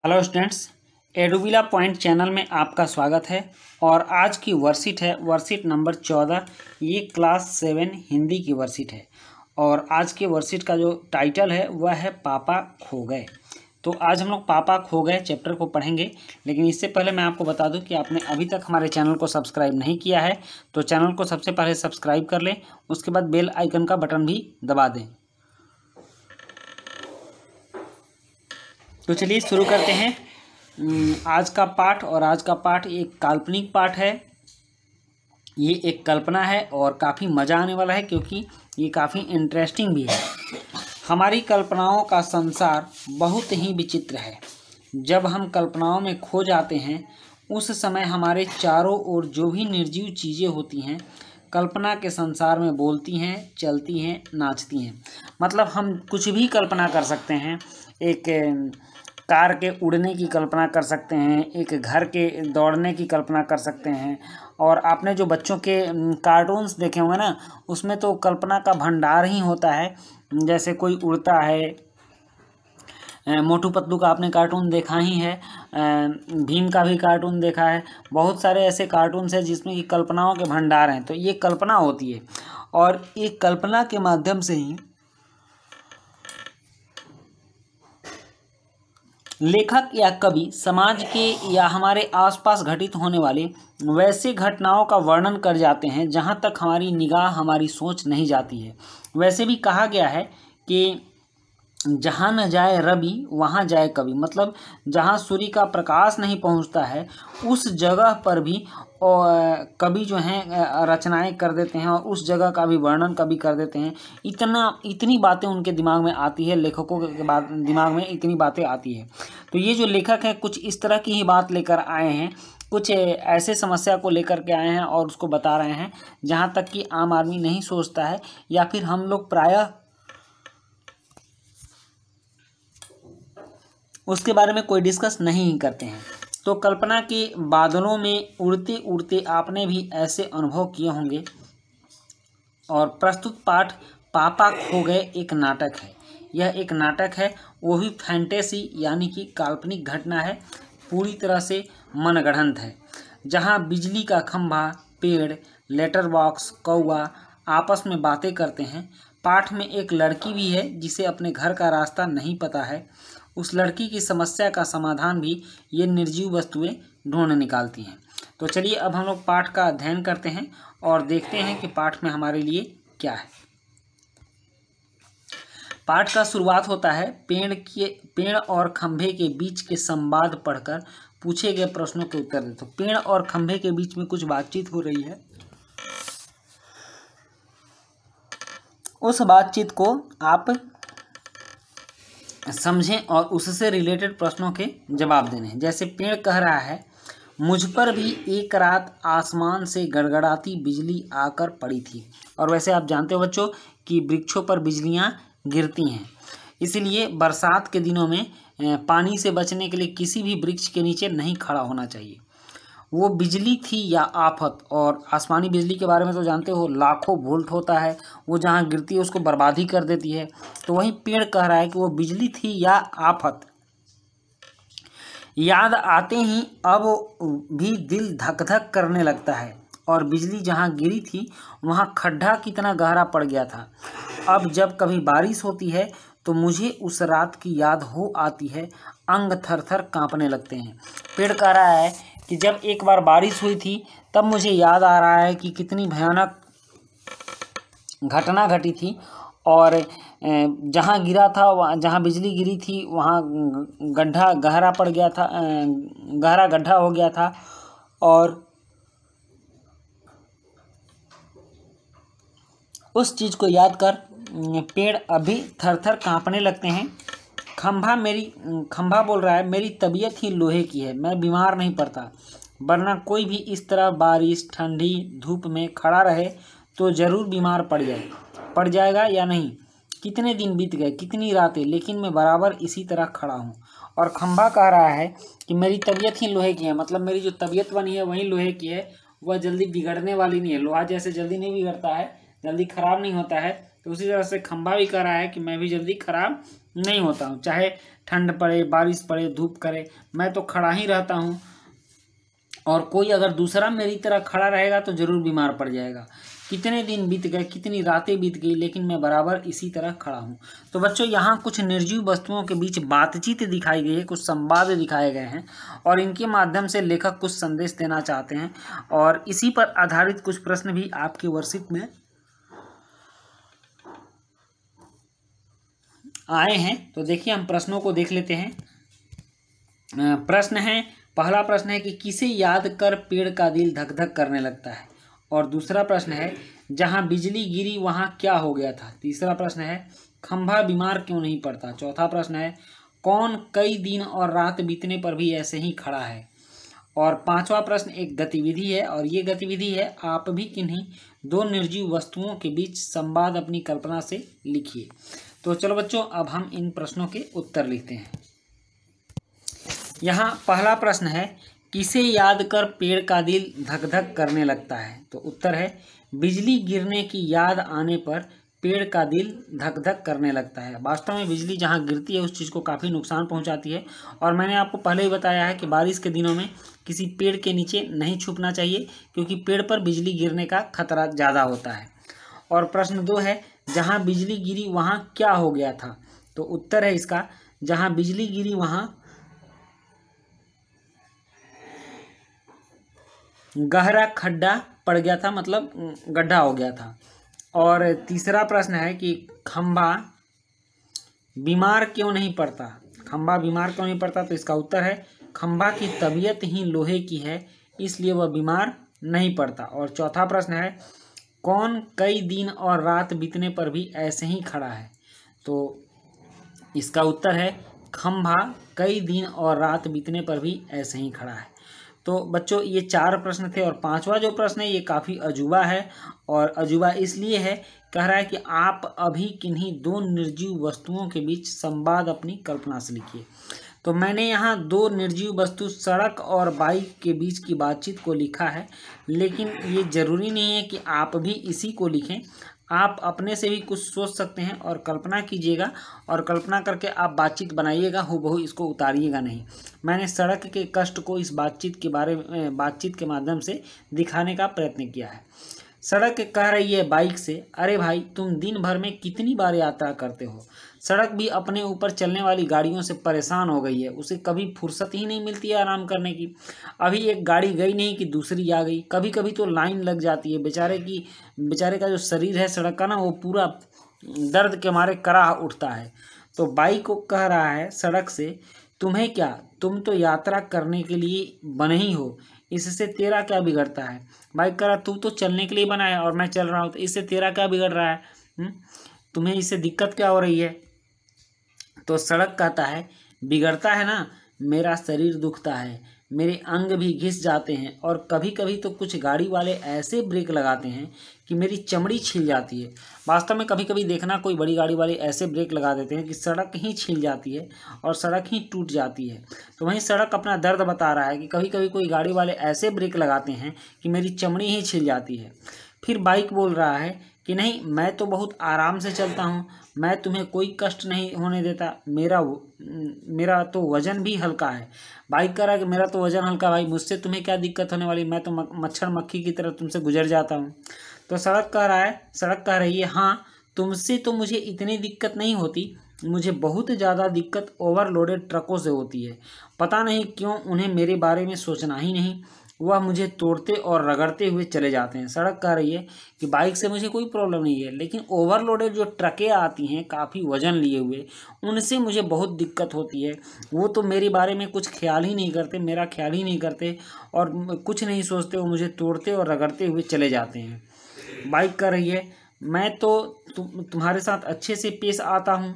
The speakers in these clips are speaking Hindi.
हेलो स्टूडेंट्स, एडुविला पॉइंट चैनल में आपका स्वागत है। और आज की वर्कशीट है वर्कशीट नंबर 14। ये क्लास 7 हिंदी की वर्कशीट है। और आज के वर्कशीट का जो टाइटल है वह है पापा खो गए। तो आज हम लोग पापा खो गए चैप्टर को पढ़ेंगे। लेकिन इससे पहले मैं आपको बता दूं कि आपने अभी तक हमारे चैनल को सब्सक्राइब नहीं किया है तो चैनल को सबसे पहले सब्सक्राइब कर लें, उसके बाद बेल आइकन का बटन भी दबा दें। तो चलिए शुरू करते हैं आज का पाठ। और आज का पाठ एक काल्पनिक पाठ है। ये एक कल्पना है और काफ़ी मज़ा आने वाला है क्योंकि ये काफ़ी इंटरेस्टिंग भी है। हमारी कल्पनाओं का संसार बहुत ही विचित्र है। जब हम कल्पनाओं में खो जाते हैं उस समय हमारे चारों ओर जो भी निर्जीव चीज़ें होती हैं कल्पना के संसार में बोलती हैं, चलती हैं, नाचती हैं। मतलब हम कुछ भी कल्पना कर सकते हैं। एक कार के उड़ने की कल्पना कर सकते हैं, एक घर के दौड़ने की कल्पना कर सकते हैं। और आपने जो बच्चों के कार्टून्स देखे होंगे ना, उसमें तो कल्पना का भंडार ही होता है। जैसे कोई उड़ता है, मोटू पतलू का आपने कार्टून देखा ही है, भीम का भी कार्टून देखा है। बहुत सारे ऐसे कार्टून्स हैं जिसमें कि कल्पनाओं के भंडार हैं। तो ये कल्पना होती है और एक कल्पना के माध्यम से ही लेखक या कवि समाज के या हमारे आसपास घटित होने वाले वैसे घटनाओं का वर्णन कर जाते हैं जहां तक हमारी निगाह, हमारी सोच नहीं जाती है। वैसे भी कहा गया है कि जहाँ न जाए रवि वहाँ जाए कवि। मतलब जहाँ सूर्य का प्रकाश नहीं पहुँचता है उस जगह पर भी कवि जो हैं रचनाएं कर देते हैं और उस जगह का भी वर्णन कवि कर देते हैं। इतनी बातें उनके दिमाग में आती है, लेखकों के दिमाग में इतनी बातें आती है। तो ये जो लेखक हैं कुछ इस तरह की ही बात लेकर आए हैं, कुछ ऐसे समस्या को लेकर के आए हैं और उसको बता रहे हैं जहाँ तक कि आम आदमी नहीं सोचता है या फिर हम लोग प्रायः उसके बारे में कोई डिस्कस नहीं करते हैं। तो कल्पना के बादलों में उड़ते उड़ते आपने भी ऐसे अनुभव किए होंगे। और प्रस्तुत पाठ पापा खो गए एक नाटक है। यह एक नाटक है, वो भी फैंटेसी यानी कि काल्पनिक घटना है, पूरी तरह से मनगढ़ंत है। जहाँ बिजली का खंभा, पेड़, लेटर बॉक्स, कौवा आपस में बातें करते हैं। पाठ में एक लड़की भी है जिसे अपने घर का रास्ता नहीं पता है। उस लड़की की समस्या का समाधान भी ये निर्जीव वस्तुएं ढूंढ निकालती हैं। तो चलिए अब हम लोग पाठ का अध्ययन करते हैं और देखते हैं कि पाठ में हमारे लिए क्या है। पाठ का शुरुआत होता है पेड़ और खंभे के बीच के संवाद पढ़कर पूछे गए प्रश्नों के उत्तर दे। तो पेड़ और खंभे के बीच में कुछ बातचीत हो रही है। उस बातचीत को आप समझें और उससे रिलेटेड प्रश्नों के जवाब देने हैं। जैसे पेड़ कह रहा है, मुझ पर भी एक रात आसमान से गड़गड़ाती बिजली आकर पड़ी थी। और वैसे आप जानते हो बच्चों कि वृक्षों पर बिजलियां गिरती हैं, इसलिए बरसात के दिनों में पानी से बचने के लिए किसी भी वृक्ष के नीचे नहीं खड़ा होना चाहिए। वो बिजली थी या आफत। और आसमानी बिजली के बारे में तो जानते हो, लाखों वोल्ट होता है, वो जहाँ गिरती है उसको बर्बाद ही कर देती है। तो वही पेड़ कह रहा है कि वो बिजली थी या आफत। याद आते ही अब भी दिल धक धक करने लगता है। और बिजली जहाँ गिरी थी वहाँ खड्डा कितना गहरा पड़ गया था। अब जब कभी बारिश होती है तो मुझे उस रात की याद हो आती है, अंग थर थर काँपने लगते हैं। पेड़ कह रहा है कि जब एक बार बारिश हुई थी तब मुझे याद आ रहा है कि कितनी भयानक घटना घटी थी। और जहाँ गिरा था, जहाँ बिजली गिरी थी वहाँ गड्ढा गहरा पड़ गया था, गहरा गड्ढा हो गया था। और उस चीज़ को याद कर पेड़ अभी थर थर काँपने लगते हैं। खंभा बोल रहा है, मेरी तबीयत ही लोहे की है, मैं बीमार नहीं पड़ता, वरना कोई भी इस तरह बारिश, ठंडी, धूप में खड़ा रहे तो ज़रूर बीमार पड़ जाएगा या नहीं। कितने दिन बीत गए, कितनी रातें, लेकिन मैं बराबर इसी तरह खड़ा हूँ। और खंभा कह रहा है कि मेरी तबीयत ही लोहे की है, मतलब मेरी जो तबीयत बनी है वही लोहे की है, वह जल्दी बिगड़ने वाली नहीं है। लोहा जैसे जल्दी नहीं बिगड़ता है, जल्दी ख़राब नहीं होता है, तो उसी तरह से खंभा भी कह रहा है कि मैं भी जल्दी ख़राब नहीं होता हूँ, चाहे ठंड पड़े, बारिश पड़े, धूप करे, मैं तो खड़ा ही रहता हूँ। और कोई अगर दूसरा मेरी तरह खड़ा रहेगा तो ज़रूर बीमार पड़ जाएगा। कितने दिन बीत गए, कितनी रातें बीत गई, लेकिन मैं बराबर इसी तरह खड़ा हूँ। तो बच्चों, यहाँ कुछ निर्जीव वस्तुओं के बीच बातचीत दिखाई गई है, कुछ संवाद दिखाए गए हैं और इनके माध्यम से लेखक कुछ संदेश देना चाहते हैं और इसी पर आधारित कुछ प्रश्न भी आपके वर्कशीट में आए हैं। तो देखिए, हम प्रश्नों को देख लेते हैं। प्रश्न है, पहला प्रश्न है कि किसे याद कर पेड़ का दिल धक धक करने लगता है। और दूसरा प्रश्न है, जहां बिजली गिरी वहां क्या हो गया था। तीसरा प्रश्न है, खंभा बीमार क्यों नहीं पड़ता। चौथा प्रश्न है, कौन कई दिन और रात बीतने पर भी ऐसे ही खड़ा है। और पांचवा प्रश्न एक गतिविधि है और ये गतिविधि है, आप भी किन्हीं दो निर्जीव वस्तुओं के बीच संवाद अपनी कल्पना से लिखिए। तो चलो बच्चों, अब हम इन प्रश्नों के उत्तर लिखते हैं। यहाँ पहला प्रश्न है, किसे याद कर पेड़ का दिल धक धक करने लगता है। तो उत्तर है, बिजली गिरने की याद आने पर पेड़ का दिल धक धक करने लगता है। वास्तव में बिजली जहाँ गिरती है उस चीज़ को काफ़ी नुकसान पहुँचाती है और मैंने आपको पहले ही बताया है कि बारिश के दिनों में किसी पेड़ के नीचे नहीं छुपना चाहिए, क्योंकि पेड़ पर बिजली गिरने का खतरा ज़्यादा होता है। और प्रश्न 2 है, जहाँ बिजली गिरी वहाँ क्या हो गया था। तो उत्तर है इसका, जहाँ बिजली गिरी वहाँ गहरा खड्डा पड़ गया था, मतलब गड्ढा हो गया था। और तीसरा प्रश्न है कि खंभा बीमार क्यों नहीं पड़ता। खंभा बीमार क्यों नहीं पड़ता, तो इसका उत्तर है, खंभा की तबीयत ही लोहे की है, इसलिए वह बीमार नहीं पड़ता। और चौथा प्रश्न है, कौन कई दिन और रात बीतने पर भी ऐसे ही खड़ा है। तो इसका उत्तर है, खंभा कई दिन और रात बीतने पर भी ऐसे ही खड़ा है। तो बच्चों, ये 4 प्रश्न थे और पांचवा जो प्रश्न है ये काफ़ी अजूबा है। और अजूबा इसलिए है, कह रहा है कि आप अभी किन्हीं दो निर्जीव वस्तुओं के बीच संवाद अपनी कल्पना से लिखिए। तो मैंने यहाँ दो निर्जीव वस्तु सड़क और बाइक के बीच की बातचीत को लिखा है, लेकिन ये ज़रूरी नहीं है कि आप भी इसी को लिखें। आप अपने से भी कुछ सोच सकते हैं और कल्पना कीजिएगा और कल्पना करके आप बातचीत बनाइएगा, हूबहू इसको उतारिएगा नहीं। मैंने सड़क के कष्ट को इस बातचीत के माध्यम से दिखाने का प्रयत्न किया है। सड़क कह रही है बाइक से, अरे भाई तुम दिन भर में कितनी बार यात्रा करते हो। सड़क भी अपने ऊपर चलने वाली गाड़ियों से परेशान हो गई है, उसे कभी फुर्सत ही नहीं मिलती है आराम करने की। अभी एक गाड़ी गई नहीं कि दूसरी आ गई, कभी कभी तो लाइन लग जाती है। बेचारे का जो शरीर है सड़क का ना, वो पूरा दर्द के मारे कराह उठता है। तो बाइक को कह रहा है सड़क से, तुम्हें क्या, तुम तो यात्रा करने के लिए बने ही हो, इससे तेरा क्या बिगड़ता है। बाइक कह रहा, तू तो चलने के लिए बना है और मैं चल रहा हूँ, तो इससे तेरा क्या बिगड़ रहा है, तुम्हें इससे दिक्कत क्या हो रही है। तो सड़क कहता है, बिगड़ता है ना, मेरा शरीर दुखता है, मेरे अंग भी घिस जाते हैं और कभी कभी तो कुछ गाड़ी वाले ऐसे ब्रेक लगाते हैं कि मेरी चमड़ी छिल जाती है। वास्तव में कभी कभी देखना, कोई बड़ी गाड़ी वाले ऐसे ब्रेक लगा देते हैं कि सड़क ही छिल जाती है और सड़क ही टूट जाती है। तो वहीं सड़क अपना दर्द बता रहा है कि कभी कभी कोई गाड़ी वाले ऐसे ब्रेक लगाते हैं कि मेरी चमड़ी ही छिल जाती है। फिर बाइक बोल रहा है कि नहीं, मैं तो बहुत आराम से चलता हूँ, मैं तुम्हें कोई कष्ट नहीं होने देता, मेरा तो वज़न भी हल्का है। बाइक कह रहा है कि मेरा तो वज़न हल्का, भाई मुझसे तुम्हें क्या दिक्कत होने वाली, मैं तो मच्छर मक्खी की तरह तुमसे गुजर जाता हूँ। तो सड़क कह रही है, हाँ तुमसे तो मुझे इतनी दिक्कत नहीं होती, मुझे बहुत ज़्यादा दिक्कत ओवरलोडेड ट्रकों से होती है। पता नहीं क्यों उन्हें मेरे बारे में सोचना ही नहीं, वह मुझे तोड़ते और रगड़ते हुए चले जाते हैं। सड़क कह रही है कि बाइक से मुझे कोई प्रॉब्लम नहीं है, लेकिन ओवरलोडेड जो ट्रकें आती हैं काफ़ी वजन लिए हुए, उनसे मुझे बहुत दिक्कत होती है। वो तो मेरे बारे में कुछ ख्याल ही नहीं करते, मेरा ख्याल ही नहीं करते और कुछ नहीं सोचते, वो मुझे तोड़ते और रगड़ते हुए चले जाते हैं। बाइक कह रही है, मैं तो तुम्हारे साथ अच्छे से पेश आता हूँ।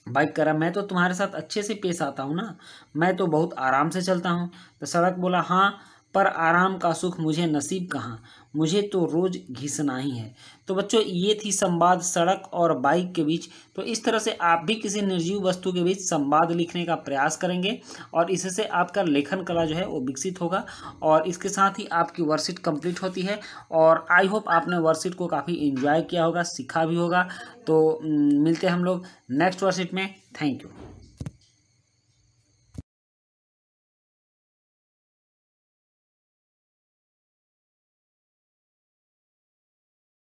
बाइक कह रहा, मैं तो तुम्हारे साथ अच्छे से पेश आता हूँ ना, मैं तो बहुत आराम से चलता हूँ। तो सड़क बोला, हाँ पर आराम का सुख मुझे नसीब कहाँ, मुझे तो रोज घिसना ही है। तो बच्चों ये थी संवाद सड़क और बाइक के बीच। तो इस तरह से आप भी किसी निर्जीव वस्तु के बीच संवाद लिखने का प्रयास करेंगे और इससे आपका लेखन कला जो है वो विकसित होगा। और इसके साथ ही आपकी वर्कशीट कंप्लीट होती है और आई होप आपने वर्कशीट को काफ़ी एंजॉय किया होगा, सीखा भी होगा। तो मिलते हैं हम लोग नेक्स्ट वर्कशीट में। Thank you.